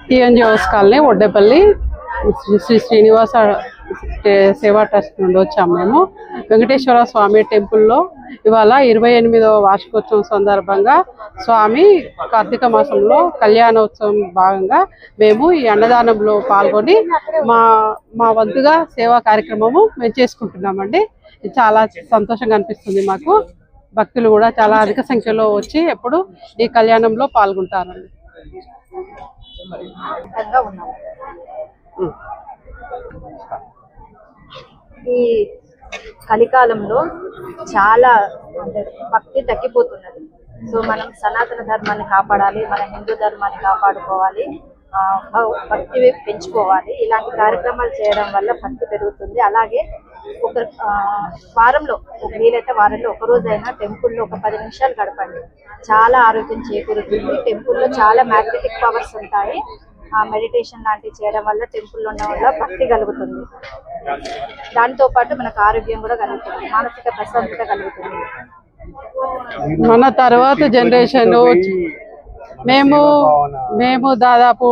TNGOs colony Oddepalli Shri Srinivasa సేవా trust నుండి వచ్చాము. మేము వెంకటేశ్వర స్వామి టెంపుల్లో ఇవాళ 28వ వార్షికోత్సవం సందర్భంగా స్వామి కార్తీక మాసంలో కళ్యాణోత్సవం భాగంగా మేము ఈ అన్నదానంలో పాల్గొని మా వంతుగా సేవా కార్యక్రమము మేము చేసుకుంటున్నామండి. చాలా సంతోషంగా అనిపిస్తుంది మాకు. భక్తులు కూడా చాలా అధిక సంఖ్యలో వచ్చి ఎప్పుడు ఈ కళ్యాణంలో పాల్గొంటారండి. ఈ కలికాలంలో చాలా భక్తి తగ్గిపోతున్నది. సో మనం సనాతన ధర్మాన్ని కాపాడాలి, మన హిందూ ధర్మాన్ని కాపాడుకోవాలి, భక్తి పెంచుకోవాలి. ఇలాంటి కార్యక్రమాలు చేయడం వల్ల భక్తి పెరుగుతుంది. అలాగే ఒక వారంలో వీలైతే వారంలో ఒక రోజైనా టెంపుల్లో ఒక 10 నిమిషాలు గడపండి. చాలా ఆరోగ్యం చేకూరుతుంది. టెంపుల్లో చాలా మ్యాగ్నెటిక్ పవర్స్ ఉంటాయి. ఆ మెడిటేషన్ లాంటివి చేయడం వల్ల టెంపుల్లో ఉన్న వల్ల భక్తి కలుగుతుంది. దాంతో పాటు మనకు ఆరోగ్యం కూడా కలుగుతుంది, మానసిక ప్రశాంతత కలుగుతుంది. మన తర్వాత జనరేషన్ మేము దాదాపు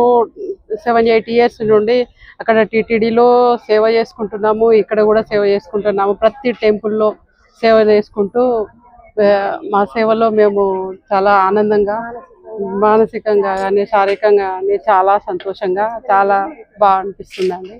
7-8 ఇయర్స్ నుండి అక్కడ టీటీడీలో సేవ చేసుకుంటున్నాము. ఇక్కడ కూడా సేవ చేసుకుంటున్నాము. ప్రతి టెంపుల్లో సేవ చేసుకుంటూ మా సేవలో మేము చాలా ఆనందంగా, మానసికంగా కానీ శారీరకంగా కానీ చాలా సంతోషంగా చాలా బాగా అనిపిస్తుందండి.